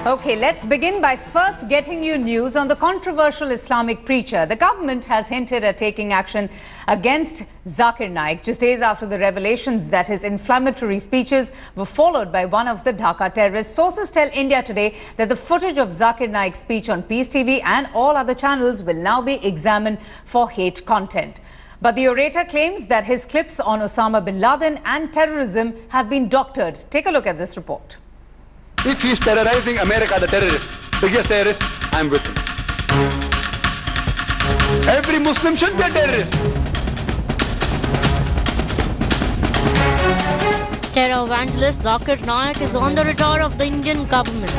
Okay, let's begin by first getting you news on the controversial Islamic preacher. The government has hinted at taking action against Zakir Naik just days after the revelations that his inflammatory speeches were followed by one of the Dhaka terrorists. Sources tell India Today that the footage of Zakir Naik's speech on Peace TV and all other channels will now be examined for hate content. But the orator claims that his clips on Osama bin Laden and terrorism have been doctored. Take a look at this report. If he's terrorizing America, the terrorist, biggest terrorist, I'm with him. Every Muslim should be a terrorist. Terror evangelist Zakir Naik is on the radar of the Indian government.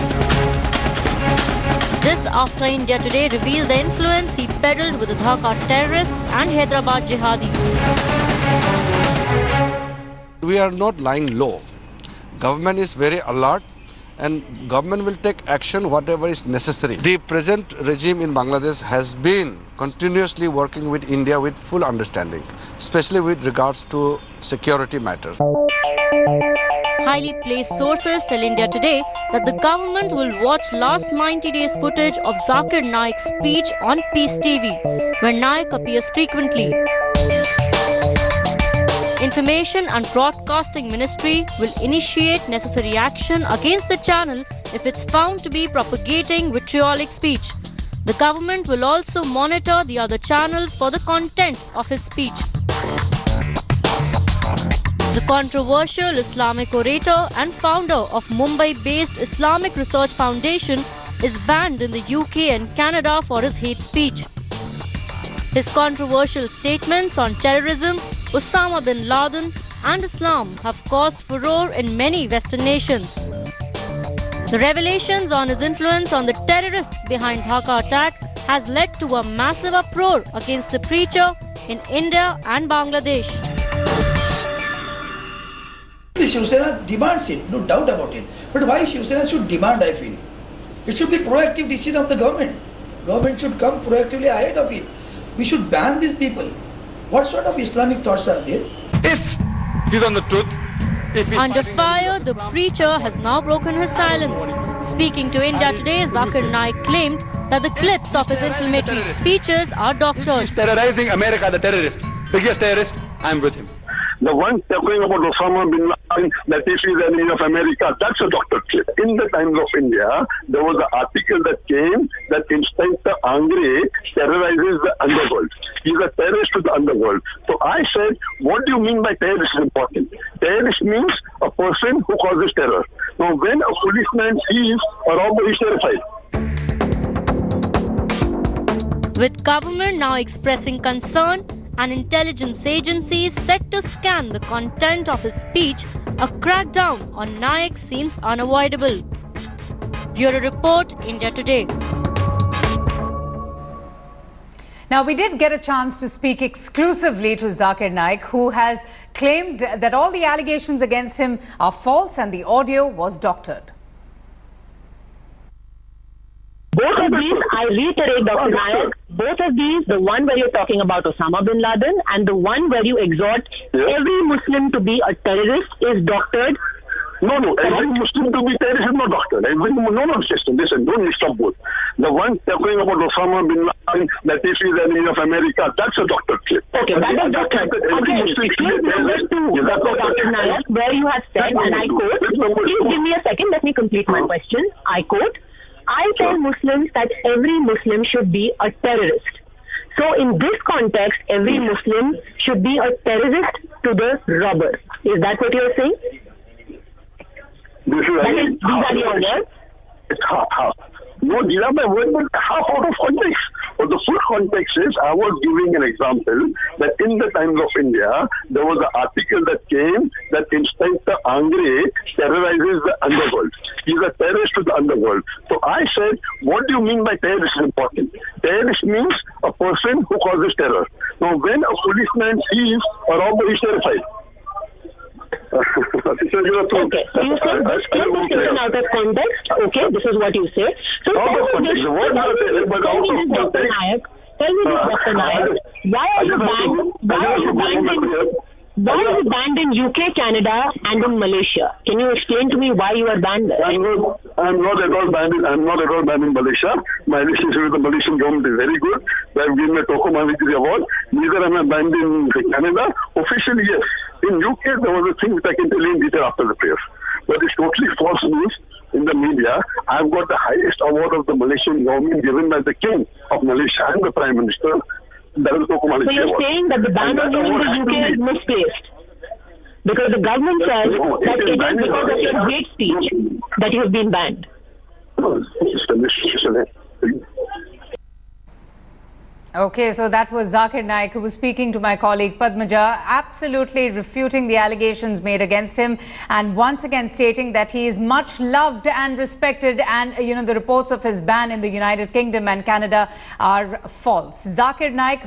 This after India Today revealed the influence he peddled with the Dhaka terrorists and Hyderabad Jihadis. We are not lying low. Government is very alert, and government will take action whatever is necessary. The present regime in Bangladesh has been continuously working with India with full understanding, especially with regards to security matters. Highly placed sources tell India Today that the government will watch last 90 days footage of Zakir Naik's speech on Peace TV, where Naik appears frequently. Information and Broadcasting Ministry will initiate necessary action against the channel if it's found to be propagating vitriolic speech. The government will also monitor the other channels for the content of his speech. The controversial Islamic orator and founder of Mumbai-based Islamic Research Foundation is banned in the UK and Canada for his hate speech. His controversial statements on terrorism, Osama bin Laden and Islam have caused furore in many Western nations. The revelations on his influence on the terrorists behind Dhaka attack has led to a massive uproar against the preacher in India and Bangladesh. The Shiv Sena demands it, no doubt about it. But why Shiv Sena should demand, I feel? It should be proactive decision of the government. Government should come proactively ahead of it. We should ban these people. What sort of Islamic thoughts are there? If he's on the truth, Under fire, the preacher has now broken his silence. Speaking to India Today, Zakir Naik claimed that the clips of his inflammatory speeches are doctored. he's terrorizing America, the terrorist, biggest terrorist, I'm with him. The one talking about Osama bin Laden, that if he's an enemy of America, that's a doctor clip. In the Times of India, there was an article that came that Inspector Angre terrorizes the underworld. He's a terrorist to the underworld. So I said, what do you mean by terrorist is important? Terrorist means a person who causes terror. Now, when a policeman sees a robber, he's terrified. With government now expressing concern, an intelligence agency is set to scan the content of his speech, a crackdown on Naik seems unavoidable. Bureau Report, India Today. Now, we did get a chance to speak exclusively to Zakir Naik, who has claimed that all the allegations against him are false and the audio was doctored. Both of these, I reiterate, Dr. Naik, both of these, the one where you're talking about Osama bin Laden and the one where you exhort every Muslim to be a terrorist is doctored. No, every Muslim to be terrorist is not doctor. No, sister, listen, don't mix up both. The one talking about Osama bin Laden, that if he's an enemy of America, that's a doctor clip. Okay, that is doctored. Again, clip number 2, Dr. Naik, where you have said, and I quote, please give me a second, let me complete my question. I quote, I tell Muslims that every Muslim should be a terrorist. So in this context, every Muslim should be a terrorist to the robber. Is that what you're saying? These are your words? It's half. No, these are my words, but half out of context. But the full context is, I was giving an example that in the Times of India, there was an article that came that Inspector Angre terrorizes the underworld. He's a terrorist to the underworld. So I said, what do you mean by terrorist is important? Terrorist means a person who causes terror. Now, when a policeman sees a robber, he's terrified. Okay, so you say this clip is taken out of context. Okay, this is what you say. So tell me this, Dr. Naik. Why are you banned? Why are you banned in UK, Canada, and in Malaysia? Can you explain to me why you are banned there? I'm not at all banned in Malaysia. My relationship with the Malaysian government is very good. They have given me a Toko Mahiti award. Neither am I banned in Canada. Officially, yes. In UK, there was a thing which I can tell you in detail after the prayers. But it's totally false news in the media. I've got the highest award of the Malaysian government given by the King of Malaysia and the Prime Minister. That is Toko Mahiti So you're award. saying that the ban on you in the UK is misplaced? Because the government says that it is because of your hate speech that you have been banned. Okay, so that was Zakir Naik, who was speaking to my colleague Padmaja, absolutely refuting the allegations made against him and once again stating that he is much loved and respected, and the reports of his ban in the United Kingdom and Canada are false. Zakir Naik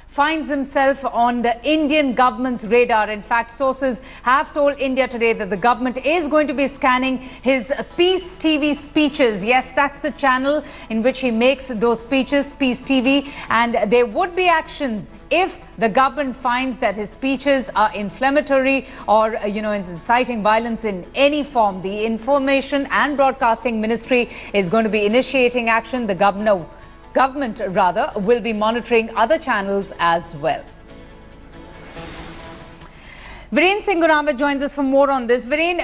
finds himself on the Indian government's radar. In fact, sources have told India Today that the government is going to be scanning his Peace TV speeches. Yes, that's the channel in which he makes those speeches, Peace TV, and there would be action if the government finds that his speeches are inflammatory or, inciting violence in any form. The Information and Broadcasting Ministry is going to be initiating action. The government will be monitoring other channels as well. Viren Singh Gunawat joins us for more on this. Viren,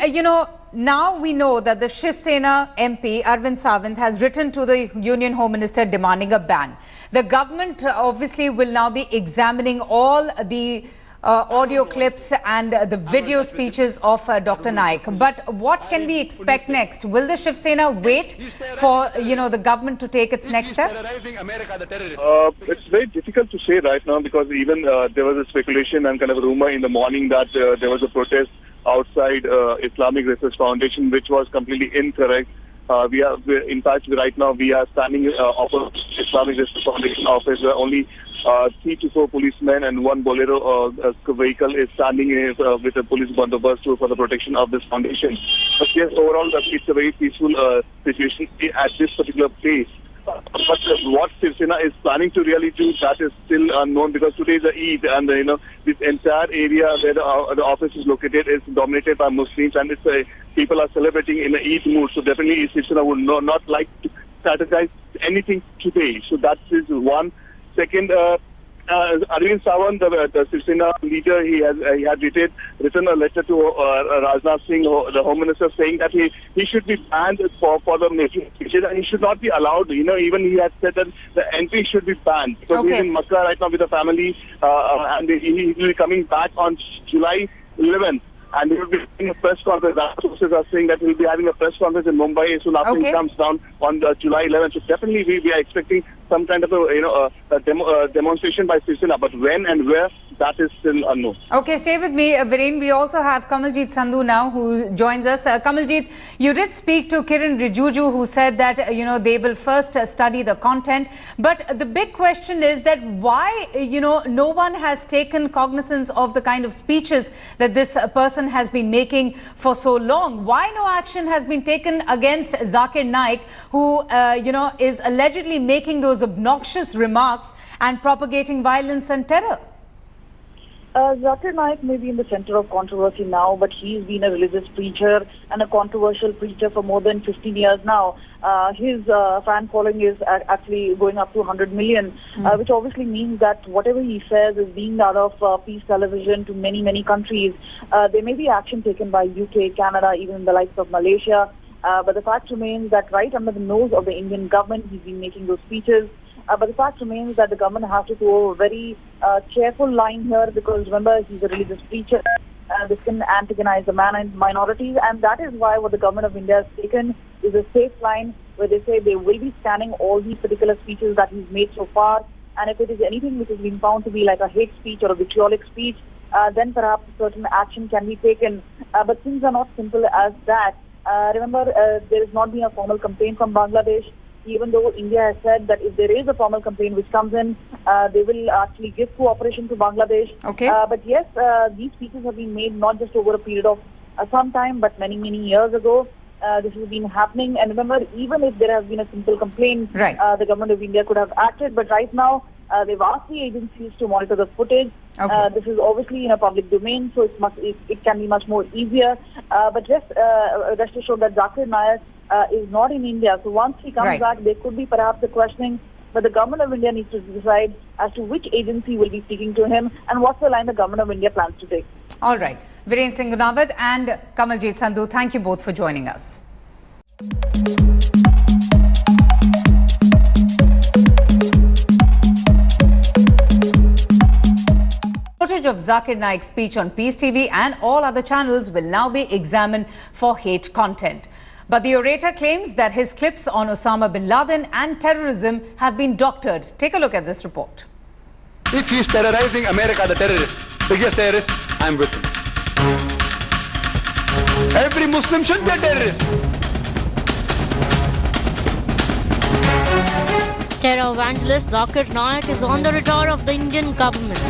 now we know that the Shiv Sena MP Arvind Sawant has written to the Union Home Minister demanding a ban. The government obviously will now be examining all the audio clips and the video speeches of Dr. Naik. But what can we expect next? Will the Shiv Sena wait for, the government to take its next step? It's very difficult to say right now, because even there was a speculation and kind of a rumor in the morning that there was a protest outside Islamic Research Foundation, which was completely incorrect. In fact, right now we are standing opposite Islamic Research Foundation office. Only 3 to 4 policemen and 1 Bolero vehicle is standing with a police bandobast for the protection of this foundation. But yes, overall, it's a very peaceful situation at this particular place. But what Shiv Sena is planning to really do, that is still unknown, because today is the Eid, and this entire area where the office is located is dominated by Muslims, and people are celebrating in an Eid mood. So definitely Shiv Sena would not like to strategize anything today. So that is one. Second, Arvind Sawant, the Shiv Sena leader, he had written a letter to Rajnath Singh, the Home Minister, saying that he should be banned for the making speeches, and he should not be allowed. Even he had said that the entry should be banned, because he's in Makkah right now with the family, and he will be coming back on July 11th. And he will be having a press conference. Our sources are saying that he will be having a press conference in Mumbai soon after he comes down on July 11th. So definitely we are expecting some kind of a demonstration by Shiv Sena. But when and where, that is still unknown. Okay, stay with me, Viren. We also have Kamaljeet Sandhu now, who joins us. Kamaljeet, you did speak to Kiran Rijiju, who said that they will first study the content. But the big question is that why no one has taken cognizance of the kind of speeches that this person has been making for so long. Why no action has been taken against Zakir Naik, who is allegedly making those obnoxious remarks and propagating violence and terror? Zakir Naik may be in the center of controversy now, but he's been a religious preacher and a controversial preacher for more than 15 years now. His fan following is actually going up to 100 million, which obviously means that whatever he says is being out of Peace Television to many, many countries. There may be action taken by UK, Canada, even the likes of Malaysia. But the fact remains that right under the nose of the Indian government, he's been making those speeches. But the fact remains that the government has to go a very careful line here, because remember, he's a religious preacher. This can antagonize the minorities, and that is why what the government of India has taken is a safe line, where they say they will be scanning all these particular speeches that he's made so far, and if it is anything which has been found to be like a hate speech or a vitriolic speech, then perhaps certain action can be taken. But things are not simple as that. Remember, there has not been a formal campaign from Bangladesh, even though India has said that if there is a formal campaign which comes in, they will actually give cooperation to Bangladesh. But yes, these speeches have been made not just over a period of some time, but many, many years ago. This has been happening. And remember, even if there has been a simple complaint, the government of India could have acted. But right now, They've asked the agencies to monitor the footage. Okay. This is obviously in a public domain, so it can be much more easier. But just rest assured that Zakir Naik is not in India. So once he comes Right. back, there could be perhaps a questioning. But the government of India needs to decide as to which agency will be speaking to him and what's the line the government of India plans to take. All right. Viren Singh Gunawat and Kamaljeet Sandhu, thank you both for joining us. Footage of Zakir Naik's speech on Peace TV and all other channels will now be examined for hate content. But the orator claims that his clips on Osama bin Laden and terrorism have been doctored. Take a look at this report. If he's terrorizing America, the terrorist, biggest terrorist, I'm with him. Every Muslim should be a terrorist. Terror evangelist Zakir Naik is on the radar of the Indian government.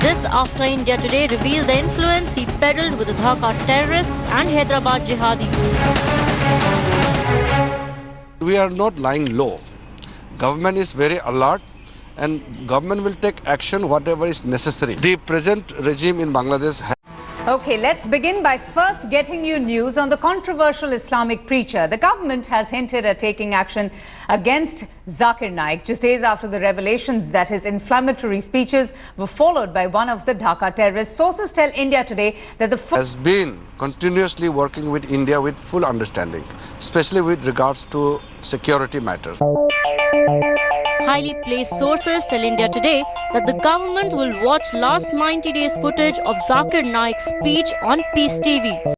This after India Today revealed the influence he peddled with the Dhaka terrorists and Hyderabad Jihadis. We are not lying low. Government is very alert and government will take action whatever is necessary. The present regime in Bangladesh has Okay, let's begin by first getting you news on the controversial Islamic preacher. The government has hinted at taking action against Zakir Naik just days after the revelations that his inflammatory speeches were followed by one of the Dhaka terrorists. Sources tell India Today that the has been continuously working with India with full understanding, especially with regards to security matters. Highly placed sources tell India Today that the government will watch last 90 days footage of Zakir Naik's speech on Peace TV.